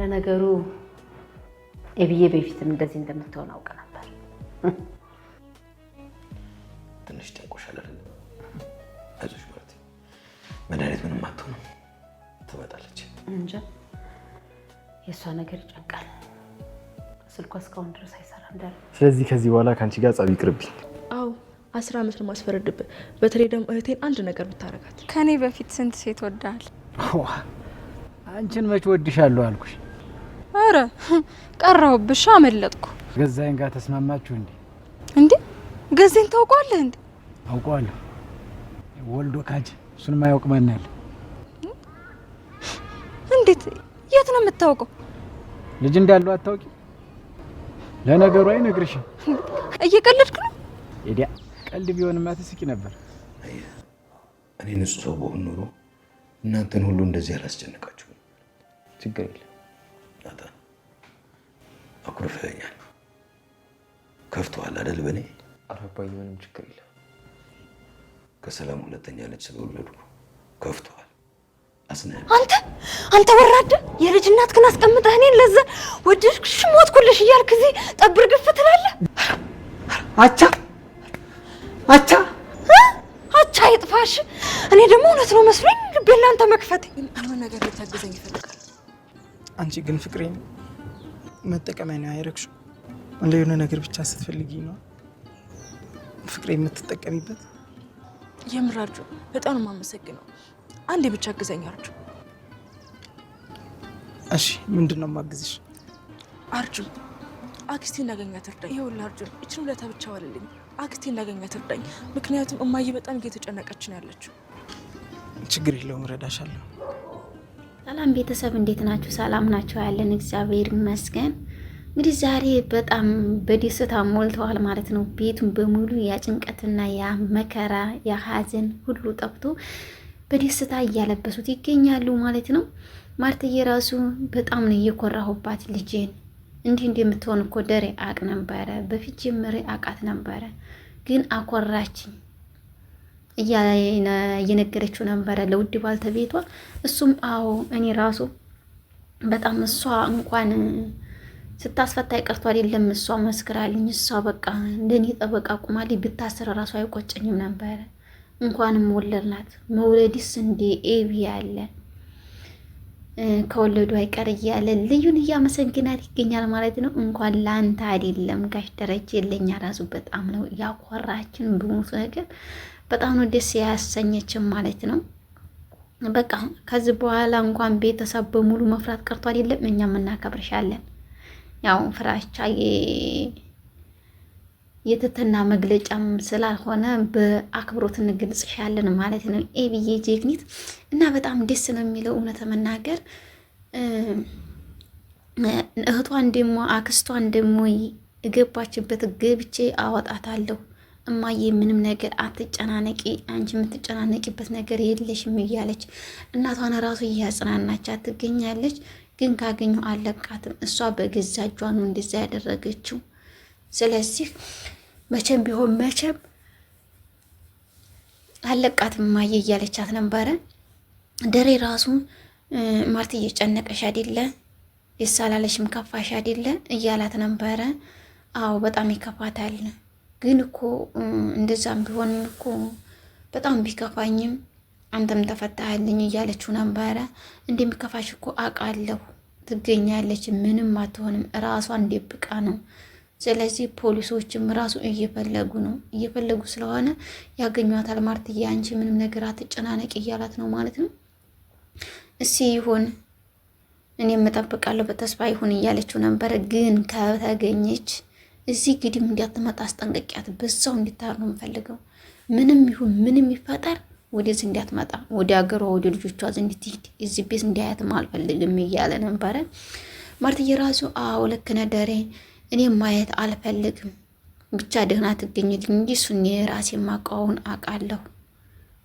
ለነገሩ ኤብዬ በፊትም እንደዚህ እንደምትሆን አውቅ ነበር። ትንሽ ጨንቆሻል አይደል? አይዞሽ ማለት መድኃኒት ምንም አትሆንም፣ ትመጣለች እንጂ የእሷ ነገር ይጨንቃል። ስልኳ እስካሁን ድረስ አይሰራም እንዳለ። ስለዚህ ከዚህ በኋላ ከአንቺ ጋር ጸብ ይቅርብኝ። አዎ 10 ዓመት ነው ማስፈረድብህ። በተለይ ደግሞ እህቴን አንድ ነገር ብታረጋት። ከኔ በፊት ስንት ሴት ወዳል? አንቺን መች ወድሻለሁ አልኩሽ? አረ ቀራሁብሽ፣ አመለጥኩ። ገዛኸኝ ጋር ተስማማችሁ እንዴ? እንዴ ገዛኸኝ ታውቀዋለህ እንዴ? አውቀዋለሁ። ወልዶ ካጅ እሱን ማያውቅ ማን አለ? እንዴት? የት ነው የምታውቀው? ልጅ እንዳለው አታውቂ? ለነገሩ አይነግርሽም። እየቀለድክ ነው? ኤዲያ ቀልድ ቢሆንማ ትስቂ ነበር። እኔ ንጹህ ሰው በሆን ኖሮ እናንተን ሁሉ እንደዚህ አላስጨነቃችሁም። ችግር የለም ናታን፣ አኩርፈኸኛል። ከፍቶሃል አይደል? በእኔ አባዬ ምንም ችግር የለም። ከሰላም ሁለተኛ ልጅ ስለወለድኩ ከፍቶሃል። አንተ ወራዳ የልጅ እናትህን አስቀምጠህ እኔን ለዛ ወደድኩሽ ሞትኩልሽ እያልክ እዚህ ጠብር ግፍ ትላለህ። አቻ ይጥፋሽ። እኔ ደግሞ እውነት ነው መስሎኝ ልቤን ላንተ መክፈቴ። የሆነ ነገር ልታግዘኝ ይፈልጋል። አንቺ ግን ፍቅሬን መጠቀሚያ ነው ያደረግሽው። ለሆነ ነገር ብቻ ስትፈልጊ ነው ፍቅሬ የምትጠቀሚበት። የምር አርጁ በጣም ነው የማመሰግነው። አንዴ ብቻ አግዘኝ አርጁ። እሺ ምንድነው የማግዝሽ? አርጁ አክስቴ እናገኛት እርዳኝ። ይኸውልህ አርጁ እችን ውለታ ብቻ ዋልልኝ። አክስቴ እናገኛት እርዳኝ። ምክንያቱም እማዬ በጣም እየተጨነቀች ነው ያለችው። ችግር የለውም እረዳሻለሁ። ሰላም ቤተሰብ እንዴት ናችሁ? ሰላም ናችሁ? ያለን እግዚአብሔር ይመስገን። እንግዲህ ዛሬ በጣም በደስታ ሞልተዋል ማለት ነው። ቤቱን በሙሉ ያ ጭንቀትና ያ መከራ ያ ሀዘን ሁሉ ጠፍቶ በደስታ እያለበሱት ይገኛሉ ማለት ነው። ማርትዬ ራሱ በጣም ነው እየኮራሁባት ልጄን እንዲህ እንደምትሆን እኮ ደሬ አቅ ነበረ፣ በፊት ጀምሬ አቃት ነበረ፣ ግን አኮራችኝ እየነገረችው ነበረ ለውድ ባልተቤቷ። እሱም አዎ እኔ ራሱ በጣም እሷ እንኳን ስታስፈታ ይቀርቷ አይደለም እሷ መስክራልኝ፣ እሷ በቃ እንደኔ ጠበቃ ቁማልኝ ብታስር ራሱ አይቆጨኝም ነበረ። እንኳንም ወለድናት። መውለድስ እንደ ኤቢ ያለ ከወለዱ አይቀር እያለ ልዩን እያመሰግናት ይገኛል ማለት ነው። እንኳን ላንተ አይደለም ጋሽ ደረጀ ለኛ ራሱ በጣም ነው ያኮራችን። በሙሉ ነገር በጣም ነው ደስ ያሰኘችን ማለት ነው። በቃ ከዚህ በኋላ እንኳን ቤተሰብ በሙሉ መፍራት ቀርቶ አይደለም እኛም እናከብርሻለን። ያው ፍራቻ የትትና መግለጫም ስላልሆነ በአክብሮት እንገልጽሻለን ማለት ነው። ኤቢዬ ጀግኒት እና በጣም ደስ ነው የሚለው እውነት መናገር። እህቷን ደግሞ አክስቷን ደግሞ እገባችበት ገብቼ አወጣታለሁ። እማዬ ምንም ነገር አትጨናነቂ፣ አንቺ የምትጨናነቂበት ነገር የለሽም እያለች እናቷን ራሱ እያጽናናቻት ትገኛለች። ግን ካገኙ አለቃትም። እሷ በገዛ እጇ ነው እንደዛ ያደረገችው። ስለዚህ መቼም ቢሆን መቼም አለቃትም እማዬ እያለቻት ነበረ። ደሬ ራሱ ማርት እየጨነቀሽ አይደለ? ደስ አላለሽም? ከፋሽ አይደለ? እያላት ነበረ። አዎ በጣም ይከፋታል። ግን እኮ እንደዛም ቢሆንም እኮ በጣም ቢከፋኝም አንተም ተፈታህልኝ እያለችው ነበረ። እንደሚከፋሽ እኮ አውቃለሁ፣ ትገኛለች፣ ምንም አትሆንም፣ ራሷን ደብቃ ነው። ስለዚህ ፖሊሶችም ራሱ እየፈለጉ ስለሆነ ያገኟታል። ማርትዬ አንቺ ምንም ነገር አትጨናነቂ እያላት ነው ማለት ነው። እሺ ይሁን እኔም እጠብቃለሁ በተስፋ ይሁን እያለችው ነበረ። ግን ከተገኘች እዚህ ግድም እንዲያትመጣ አስጠንቀቂያት፣ በዛው እንዲታር ነው የምፈልገው። ምንም ይሁን ምንም ይፈጠር ወደዚህ እንዲያትመጣ፣ ወደ ሀገሯ ወደ ልጆቿ ዘንድ ትሂድ፣ እዚህ ቤት እንዲያያትም አልፈልግም እያለ ነበረ። ማርትዬ ራሱ አዎ ልክ ነህ ደሬ፣ እኔ ማየት አልፈልግም፣ ብቻ ደህና ትገኝልኝ እንጂ እሱን የራሴ ማቃውን አውቃለሁ።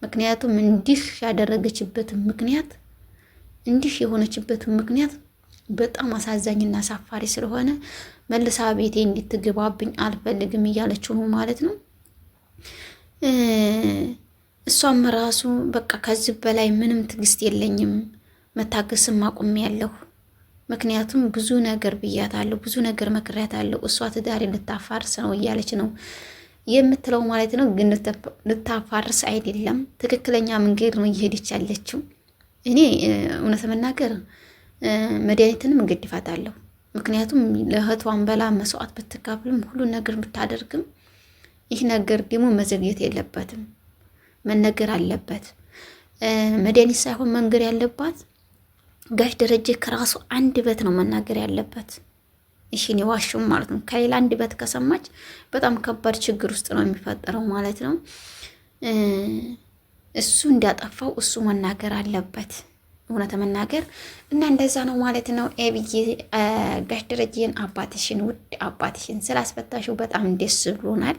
ምክንያቱም እንዲህ ያደረገችበትን ምክንያት እንዲህ የሆነችበትን ምክንያት በጣም አሳዛኝና አሳፋሪ ስለሆነ መልሳ ቤቴ እንድትገባብኝ አልፈልግም እያለችው ነው ማለት ነው። እሷም ራሱ በቃ ከዚህ በላይ ምንም ትዕግስት የለኝም፣ መታገስም አቁሜያለሁ፣ ምክንያቱም ብዙ ነገር ብያታለሁ፣ ብዙ ነገር መክሬያታለሁ። እሷ ትዳሬ ልታፋርስ ነው እያለች ነው የምትለው ማለት ነው። ግን ልታፋርስ አይደለም፣ ትክክለኛ መንገድ ነው እየሄደች ያለችው። እኔ እውነት መናገር መድኃኒትንም እገድፋታለሁ። ምክንያቱም ለእህቷን በላ መስዋዕት ብትካፍልም ሁሉን ነገር ብታደርግም ይህ ነገር ደግሞ መዘግየት የለበትም፣ መነገር አለበት። መድኃኒት ሳይሆን መንገር ያለባት ጋሽ ደረጀ ከራሱ አንደበት ነው መናገር ያለበት። እሺን የዋሹም ማለት ነው። ከሌላ አንደበት ከሰማች በጣም ከባድ ችግር ውስጥ ነው የሚፈጠረው ማለት ነው። እሱ እንዲያጠፋው እሱ መናገር አለበት፣ እውነት መናገር እና እንደዛ ነው ማለት ነው። ኤብዬ ጋሽ ደረጀን አባትሽን ውድ አባትሽን ስላስፈታሽው በጣም ደስ ብሎናል።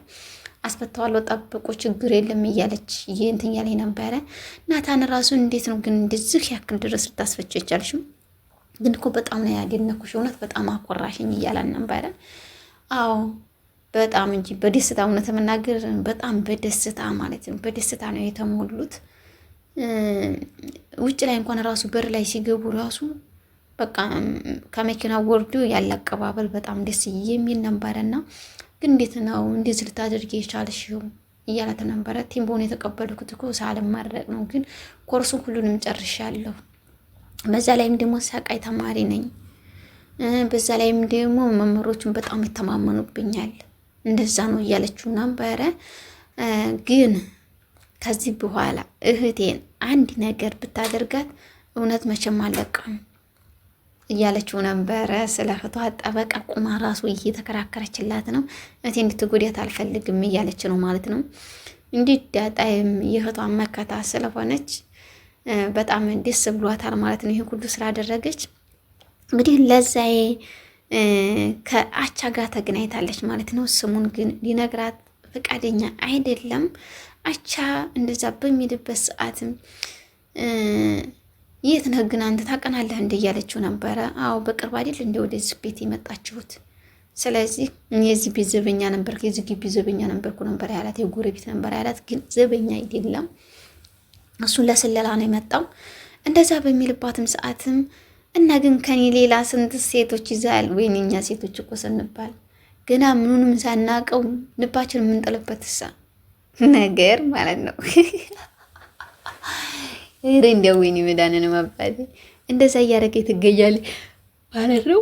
አስፈታዋለሁ ጠብቆ ችግር የለም እያለች እንትን ያለኝ ነበረ። ናታን ራሱ እንዴት ነው ግን እንደዚህ ያክል ድረስ ልታስፈች ይቻልሽም? ግን እኮ በጣም ነው ያደነኩሽ፣ እውነት በጣም አኮራሽኝ እያላን ነበረ። አዎ በጣም እንጂ በደስታ እውነት መናገር በጣም በደስታ ማለት ነው። በደስታ ነው የተሞሉት። ውጭ ላይ እንኳን ራሱ በር ላይ ሲገቡ ራሱ በቃ ከመኪና ወርዶ ያለ አቀባበል በጣም ደስ የሚል ነበረና ግን እንዴት ነው እንደዚህ ልታደርጊ የቻልሽው እያላት ነበረ። ቲምቦን የተቀበልኩት እኮ ሳልመረቅ ነው፣ ግን ኮርሱን ሁሉንም ጨርሻለሁ። በዛ ላይም ደግሞ ሰቃይ ተማሪ ነኝ። በዛ ላይም ደግሞ መምህሮቹን በጣም ይተማመኑብኛል። እንደዛ ነው እያለችው ነበረ። ግን ከዚህ በኋላ እህቴን አንድ ነገር ብታደርጋት እውነት መቼም አለቀም እያለችው ነበረ። ስለ እህቷ ጠበቃ ቁማ ራሱ እየተከራከረችላት ነው። እህቴ እንድትጎዳት አልፈልግም እያለች ነው ማለት ነው። እንዲህ ዳጣይም የእህቷ መከታ ስለሆነች በጣም ደስ ብሏታል ማለት ነው። ይሄ ሁሉ ስላደረገች እንግዲህ ለዛዬ ከአቻ ጋር ተገናኝታለች ማለት ነው። ስሙን ግን ሊነግራት ፈቃደኛ አይደለም። አቻ እንደዛ በሚልበት ሰዓትም የት ነህ ግን አንተ ታቀናለህ እንደ እያለችው ነበረ። አዎ በቅርብ አይደል እንደ ወደዚህ ቤት የመጣችሁት፣ ስለዚህ የዚህ ቤት ዘበኛ ነበርኩ፣ የዚህ ግቢ ዘበኛ ነበርኩ ነበር ያላት፣ የጎረቤት ነበር ያላት። ግን ዘበኛ አይደለም እሱን ለስለላ ነው የመጣው። እንደዛ በሚልባትም ሰዓትም እና ግን ከኔ ሌላ ስንት ሴቶች ይዛል? ወይኔ እኛ ሴቶች እኮ ስንባል ገና ምኑንም ሳናቀው ልባችን የምንጥልበት ነገር ማለት ነው። እረ እንደው ወይኔ መዳንን መባቴ እንደዛ እያደረገ ትገኛለች ማለት ነው።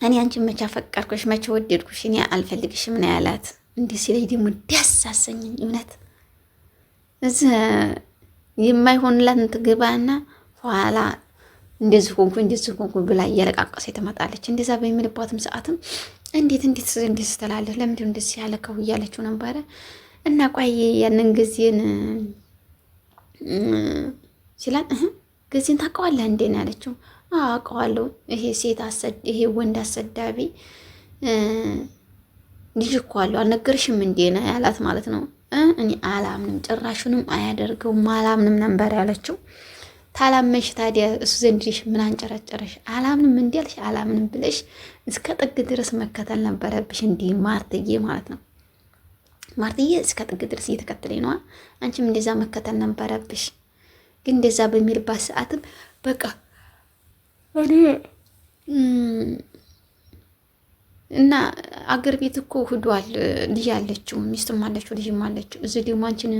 እኔ አንቺን መቼ አፈቀርኩሽ መቼ ወደድኩሽ እኔ አልፈልግሽም ነው ያላት። እንዲህ ሲለኝ ደግሞ ደስ አሰኘኝ እውነት። እዚህ የማይሆንላት ትገባና ኋላ እንደዚህ ሆንኩ ብላ እያለቃቀሰ ትመጣለች። እንደዛ በሚልባትም ሰዓትም እንዴት ትላለህ? ለምንድን እንደዚህ ያለከው እያለችው ነበረ። እና ቆይ ያንን ጊዜን ሲላት ጊዜን ታውቀዋለህ እንዴ ነው ያለችው። አውቀዋለሁ፣ ይሄ ወንድ አሰዳቢ ልጅ እኮ አለው አልነገርሽም እንዴ ነው ያላት ማለት ነው። እኔ አላምንም፣ ጭራሹንም አያደርገውም አላምንም ነበር ያለችው። ታላመሽ ታዲያ እሱ ዘንድሽ ምን አንጨረጨረሽ? አላምንም እንዲያልሽ አላምንም ብለሽ እስከ ጥግ ድረስ መከተል ነበረብሽ። እንዲህ ማርትዬ ማለት ነው። ማርትዬ እስከ ጥግ ድረስ እየተከተለኝ ነዋ። አንቺም እንደዛ መከተል ነበረብሽ። ግን እንደዛ በሚልባት ሰዓትም በቃ እኔ እና አገር ቤት እኮ ሂዷል። ልጅ አለችው፣ ሚስትም አለችው፣ ልጅም አለችው። እዚህ ደግሞ አንቺን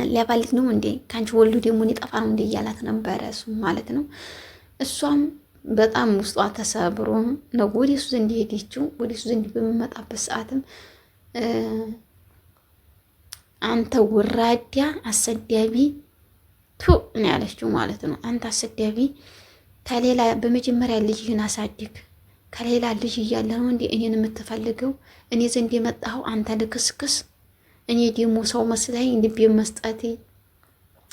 ሊያባልግ ነው እንዴ? ከአንቺ ወልዱ ደግሞ ሊጠፋ ነው እንዴ እያላት ነበረ እሱም ማለት ነው። እሷም በጣም ውስጧ ተሰብሮ ነው ወደ እሱ ዘንድ ሄደችው። ወደ እሱ ዘንድ በምመጣበት ሰዓትም አንተ ወራዳ አሰዳቢ ቱ ነው ያለችው ማለት ነው። አንተ አሰዳቢ ከሌላ በመጀመሪያ ልጅህን አሳድግ፣ ከሌላ ልጅ እያለ ነው እንዴ እኔን የምትፈልገው? እኔ ዘንድ የመጣኸው አንተ ልክስክስ። እኔ ደግሞ ሰው መስለኝ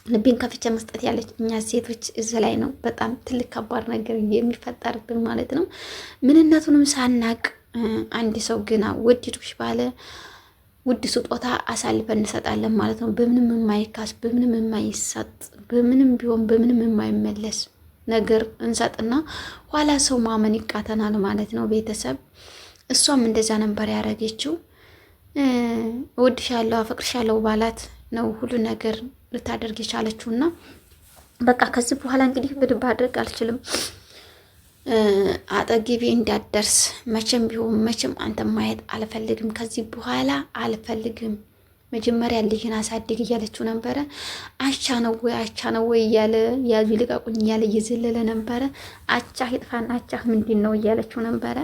ልቤን ከፍቼ መስጠት ያለች እኛ ሴቶች እዚህ ላይ ነው በጣም ትልቅ ከባድ ነገር የሚፈጠርብን ማለት ነው። ምንነቱንም ሳናቅ አንድ ሰው ግና ወደድኩሽ ባለ ውድ ስጦታ አሳልፈን እንሰጣለን ማለት ነው። በምንም የማይካስ በምንም የማይሰጥ በምንም ቢሆን በምንም የማይመለስ ነገር እንሰጥና ኋላ ሰው ማመን ይቃተናል ማለት ነው። ቤተሰብ እሷም እንደዛ ነበር ያደረገችው። እወድሻለሁ አፈቅርሻለሁ ባላት ነው ሁሉ ነገር ልታደርግ የቻለችውና በቃ ከዚህ በኋላ እንግዲህ ብድ ማድረግ አልችልም። አጠገቤ እንዳትደርስ መቼም ቢሆን መቼም አንተ ማየት አልፈልግም። ከዚህ በኋላ አልፈልግም። መጀመሪያ ልጅን አሳድግ እያለችው ነበረ። አቻ ነው ወይ እያለ ያዙ ልቀቁኝ እያለ እየዘለለ ነበረ። አቻ ይጥፋን፣ አቻ ምንድን ነው እያለችው ነበረ።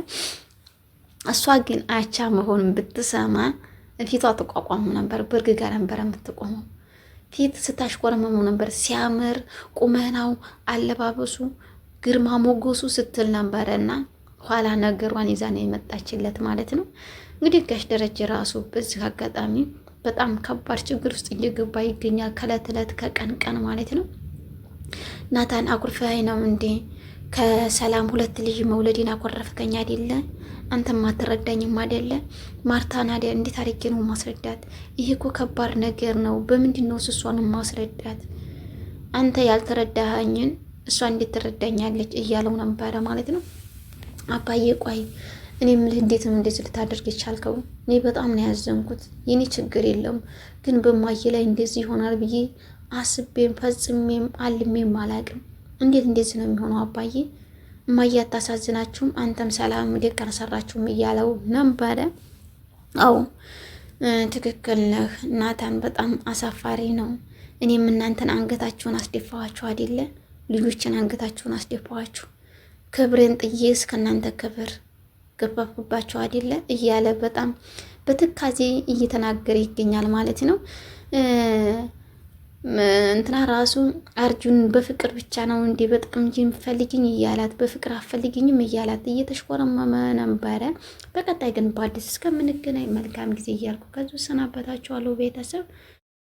እሷ ግን አቻ መሆኑን ብትሰማ ፊቷ ተቋቋሙ ነበር። በርግጋ ነበር የምትቆመው። ፊት ስታሽቆረመሙ ነበር። ሲያምር ቁመናው፣ አለባበሱ፣ ግርማ ሞገሱ ስትል ነበረ እና ኋላ ነገሯን ይዛ ነው የመጣችለት ማለት ነው። እንግዲህ ጋሽ ደረጀ ራሱ በዚህ አጋጣሚ በጣም ከባድ ችግር ውስጥ እየገባ ይገኛል። ከእለት እለት ከቀን ቀን ማለት ነው። ናታን አኩርፈኸኝ ነው እንዴ? ከሰላም 2 ልጅ መውለዴን አኮረፍከኝ አይደለ? አንተም አትረዳኝም አይደለ? ማርታን አይደል እንዴት አድርጌ ነው ማስረዳት? ይሄ እኮ ከባድ ነገር ነው። በምንድን ነው እሷን ማስረዳት? አንተ ያልተረዳኸኝን እሷ እንዴት ትረዳኛለች እያለው ነበረ ማለት ነው። አባዬ ቆይ እኔ ምልህ እንዴትም እንደዚህ ልታደርግ ይቻልከው? እኔ በጣም ነው ያዘንኩት። የኔ ችግር የለም ግን በማየ ላይ እንደዚህ ይሆናል ብዬ አስቤም ፈጽሜም አልሜም አላቅም። እንዴት እንደዚህ ነው የሚሆነው አባዬ? እማዬ አታሳዝናችሁም? አንተም ሰላም ደግ አልሰራችሁም እያለው ነበረ። አዎ ትክክል ነህ ናታን፣ በጣም አሳፋሪ ነው። እኔም እናንተን አንገታችሁን አስደፋኋችሁ አይደለ? ልጆችን አንገታችሁን አስደፋኋችሁ። ክብሬን ጥዬ እስከናንተ ክብር ገባባቸው አይደለ? እያለ በጣም በትካዜ እየተናገረ ይገኛል ማለት ነው። እንትና ራሱ አርጁን በፍቅር ብቻ ነው እንዴ በጥቅም እንጂ የምፈልግኝ እያላት በፍቅር አፈልግኝም እያላት እየተሽኮረመመ ነበረ። በቀጣይ ግን በአዲስ እስከምንገናኝ መልካም ጊዜ እያልኩ ከዚህ ሰናበታችኋለሁ ቤተሰብ።